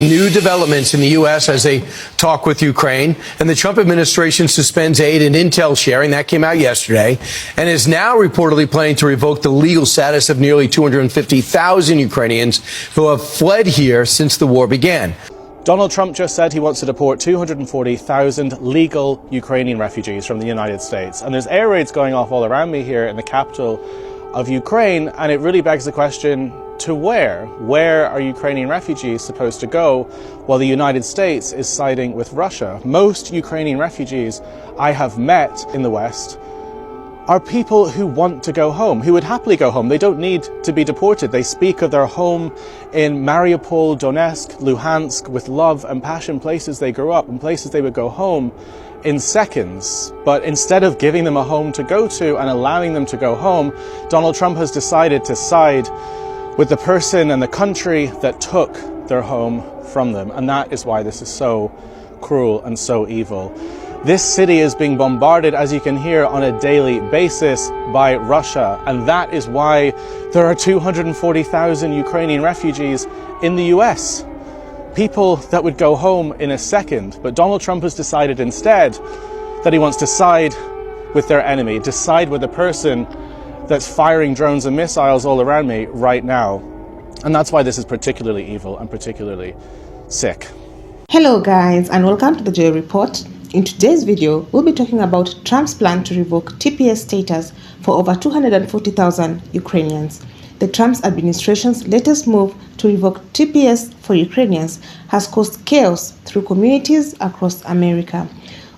New developments in the U.S. as they talk with Ukraine, and the Trump administration suspends aid and intel sharing. That came out yesterday, and is now reportedly planning to revoke the legal status of nearly 250,000 Ukrainians who have fled here since the war began. Donald Trump just said he wants to deport 240,000 legal Ukrainian refugees from the United States. And there's air raids going off all around me here in the capital of Ukraine, and it really begs the question, to where? Where are Ukrainian refugees supposed to go while the United States is siding with Russia? Most Ukrainian refugees I have met in the West are people who want to go home, who would happily go home. They don't need to be deported. They speak of their home in Mariupol, Donetsk, Luhansk with love and passion, places they grew up and places they would go home in seconds. But instead of giving them a home to go to and allowing them to go home, Donald Trump has decided to side with the person and the country that took their home from them. And that is why this is so cruel and so evil. This city is being bombarded, as you can hear, on a daily basis by Russia. And that is why there are 240,000 Ukrainian refugees in the US. People that would go home in a second. But Donald Trump has decided instead that he wants to side with their enemy, to side with the person that's firing drones and missiles all around me right now. And that's why this is particularly evil and particularly sick. Hello guys, and welcome to the Joy Report. In today's video, we'll be talking about Trump's plan to revoke TPS status for over 240,000 Ukrainians. The Trump administration's latest move to revoke TPS for Ukrainians has caused chaos through communities across America.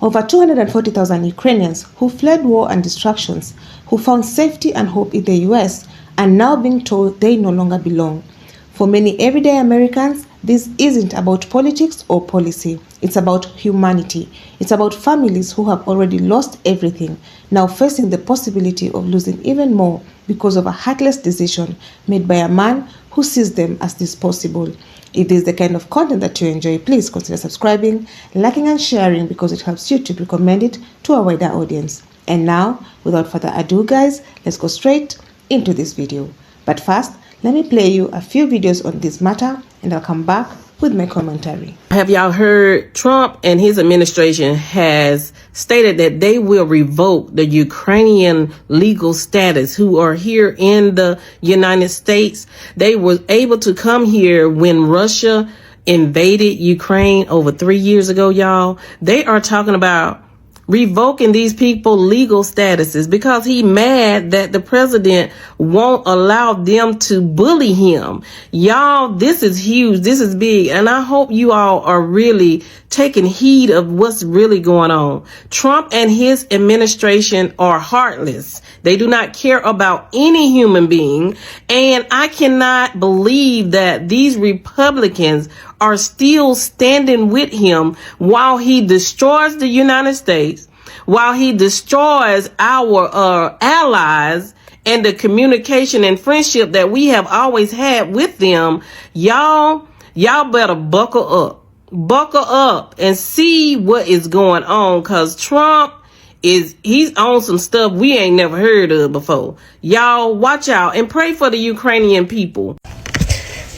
Over 240,000 Ukrainians who fled war and distractions, who found safety and hope in the US, are now being told they no longer belong. For many everyday Americans, this isn't about politics or policy. It's about humanity. It's about families who have already lost everything, now facing the possibility of losing even more because of a heartless decision made by a man who sees them as disposable. If this is the kind of content that you enjoy, please consider subscribing, liking and sharing because it helps YouTube recommend it to a wider audience. And now, without further ado guys, let's go straight into this video. But first, let me play you a few videos on this matter and I'll come back with my commentary. Have y'all heard Trump and his administration has stated that they will revoke the Ukrainian legal status who are here in the United States? They were able to come here when Russia invaded Ukraine over 3 years ago, y'all. They are talking about revoking these people legal statuses because he mad that the president won't allow them to bully him. Y'all, this is huge. This is big. And I hope you all are really taking heed of what's really going on. Trump and his administration are heartless. They do not care about any human being. And I cannot believe that these Republicans are still standing with him while he destroys the United States, while he destroys our allies and the communication and friendship that we have always had with them. Y'all better buckle up and see what is going on, because Trump he's on some stuff we ain't never heard of before. Y'all watch out and pray for the Ukrainian people.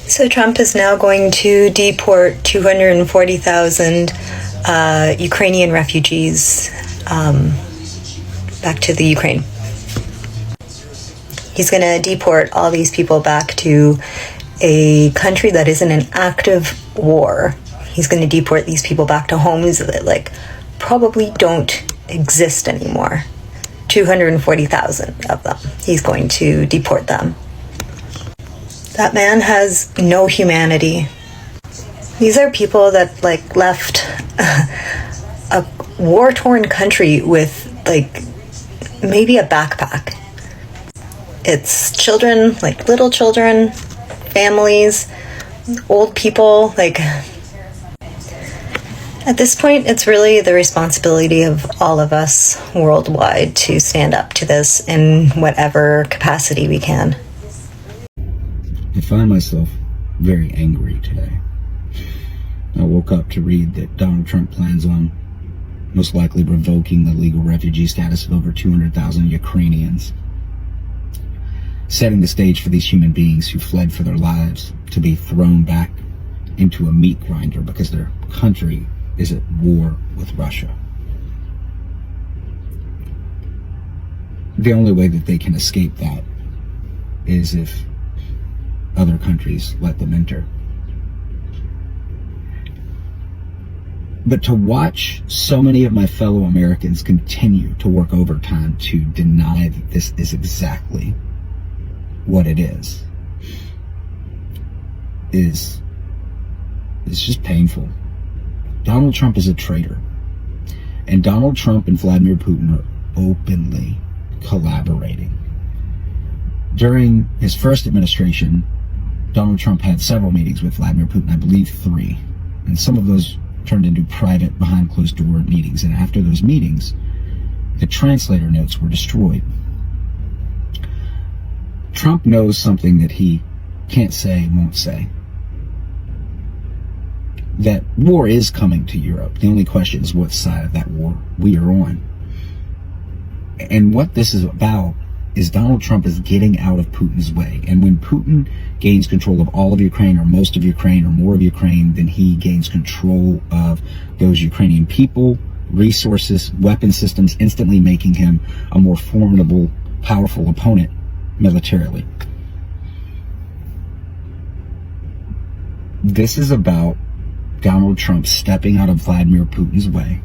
So Trump is now going to deport 240,000 Ukrainian refugees back to the Ukraine. He's going to deport all these people back to a country that is in an active war. He's going to deport these people back to homes that probably don't exist anymore. 240,000 of them. He's going to deport them. That man has no humanity. These are people that left a war-torn country with maybe a backpack. It's children, little children, families, old people. At this point, it's really the responsibility of all of us worldwide to stand up to this in whatever capacity we can. I find myself very angry today. I woke up to read that Donald Trump plans on most likely revoking the legal refugee status of over 200,000 Ukrainians, setting the stage for these human beings who fled for their lives to be thrown back into a meat grinder because their country is at war with Russia. The only way that they can escape that is if other countries let them enter. But to watch so many of my fellow Americans continue to work overtime to deny that this is exactly what it is just painful. Donald Trump is a traitor. And Donald Trump and Vladimir Putin are openly collaborating. During his first administration, Donald Trump had several meetings with Vladimir Putin, I believe 3. And some of those turned into private, behind closed door meetings. And after those meetings, the translator notes were destroyed. Trump knows something that he can't say, won't say. That war is coming to Europe. The only question is what side of that war we are on. And what this is about is Donald Trump is getting out of Putin's way. And when Putin gains control of all of Ukraine or most of Ukraine or more of Ukraine, then he gains control of those Ukrainian people, resources, weapon systems, instantly making him a more formidable, powerful opponent militarily. This is about Donald Trump stepping out of Vladimir Putin's way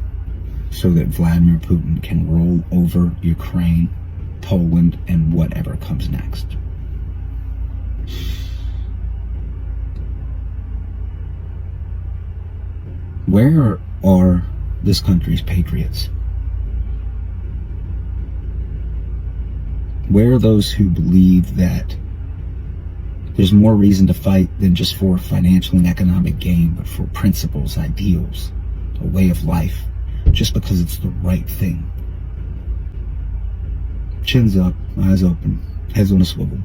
so that Vladimir Putin can roll over Ukraine, Poland, and whatever comes next. Where are this country's patriots? Where are those who believe that there's more reason to fight than just for financial and economic gain, but for principles, ideals, a way of life, just because it's the right thing? Chins up, eyes open, heads on a swivel,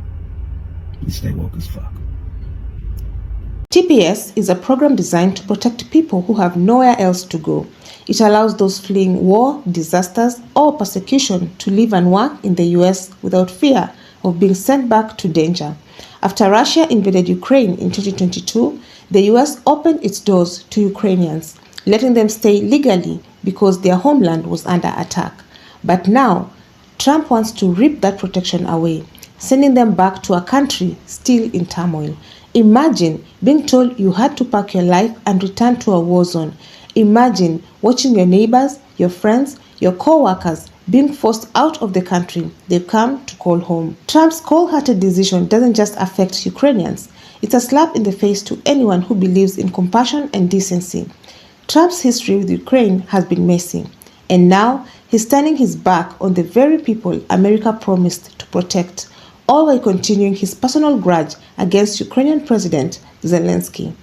and stay woke as fuck. TPS is a program designed to protect people who have nowhere else to go. It allows those fleeing war, disasters, or persecution to live and work in the US without fear of being sent back to danger. After Russia invaded Ukraine in 2022, the US opened its doors to Ukrainians, letting them stay legally because their homeland was under attack. But now, Trump wants to rip that protection away, sending them back to a country still in turmoil. Imagine being told you had to pack your life and return to a war zone. Imagine watching your neighbors, your friends, your co-workers being forced out of the country they've come to call home. Trump's cold-hearted decision doesn't just affect Ukrainians. It's a slap in the face to anyone who believes in compassion and decency. Trump's history with Ukraine has been messy, and now he's turning his back on the very people America promised to protect, all while continuing his personal grudge against Ukrainian President Zelensky.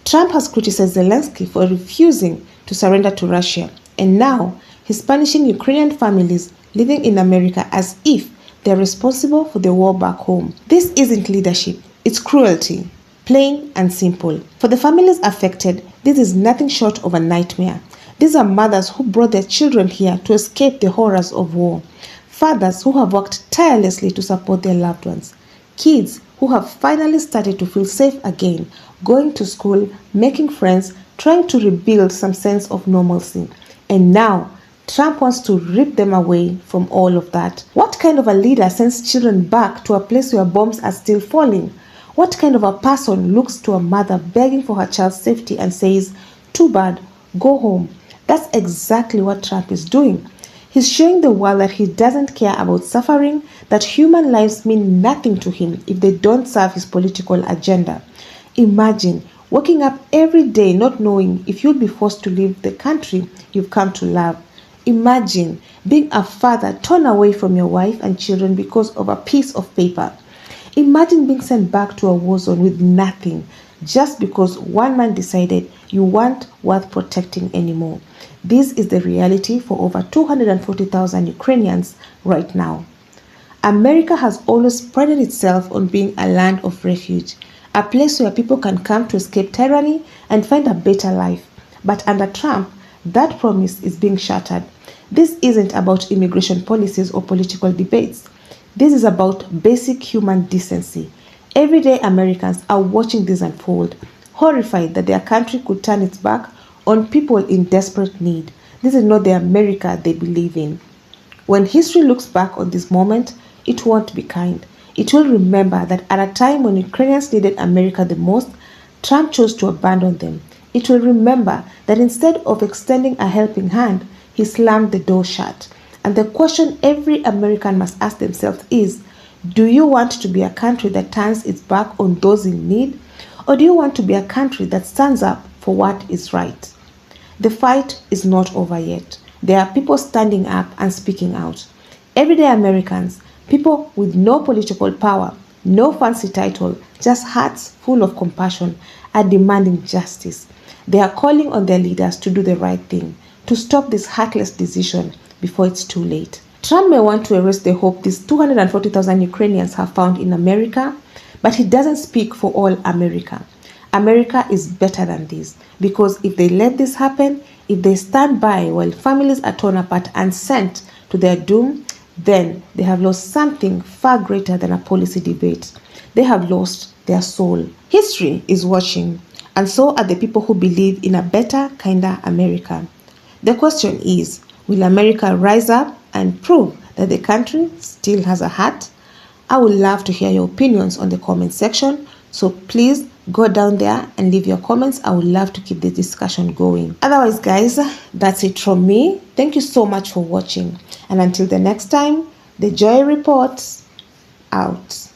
Trump has criticized Zelensky for refusing to surrender to Russia, and now he's punishing Ukrainian families living in America as if they're responsible for the war back home. This isn't leadership, it's cruelty, plain and simple. For the families affected, this is nothing short of a nightmare. These are mothers who brought their children here to escape the horrors of war. Fathers who have worked tirelessly to support their loved ones. Kids who have finally started to feel safe again, going to school, making friends, trying to rebuild some sense of normalcy. And now, Trump wants to rip them away from all of that. What kind of a leader sends children back to a place where bombs are still falling? What kind of a person looks to a mother begging for her child's safety and says, "Too bad, go home"? That's exactly what Trump is doing. He's showing the world that he doesn't care about suffering, that human lives mean nothing to him if they don't serve his political agenda. Imagine waking up every day not knowing if you'll be forced to leave the country you've come to love. Imagine being a father torn away from your wife and children because of a piece of paper. Imagine being sent back to a war zone with nothing, just because one man decided you weren't worth protecting anymore. This is the reality for over 240,000 Ukrainians right now. America has always prided itself on being a land of refuge, a place where people can come to escape tyranny and find a better life. But under Trump, that promise is being shattered. This isn't about immigration policies or political debates. This is about basic human decency. Everyday Americans are watching this unfold, horrified that their country could turn its back on people in desperate need. This is not the America they believe in. When history looks back on this moment, it won't be kind. It will remember that at a time when Ukrainians needed America the most, Trump chose to abandon them. It will remember that instead of extending a helping hand, he slammed the door shut. And the question every American must ask themselves is, do you want to be a country that turns its back on those in need? Or do you want to be a country that stands up for what is right? The fight is not over yet. There are people standing up and speaking out. Everyday Americans, people with no political power, no fancy title, just hearts full of compassion, are demanding justice. They are calling on their leaders to do the right thing, to stop this heartless decision before it's too late. Trump may want to erase the hope these 240,000 Ukrainians have found in America, but he doesn't speak for all America. America is better than this, because if they let this happen, if they stand by while families are torn apart and sent to their doom, then they have lost something far greater than a policy debate. They have lost their soul. History is watching, and so are the people who believe in a better, kinder America. The question is, will America rise up and prove that the country still has a heart? I would love to hear your opinions on the comment section, so please go down there and leave your comments. I would love to keep the discussion going. Otherwise, guys, that's it from me. Thank you so much for watching. And until the next time, the Joy Report out.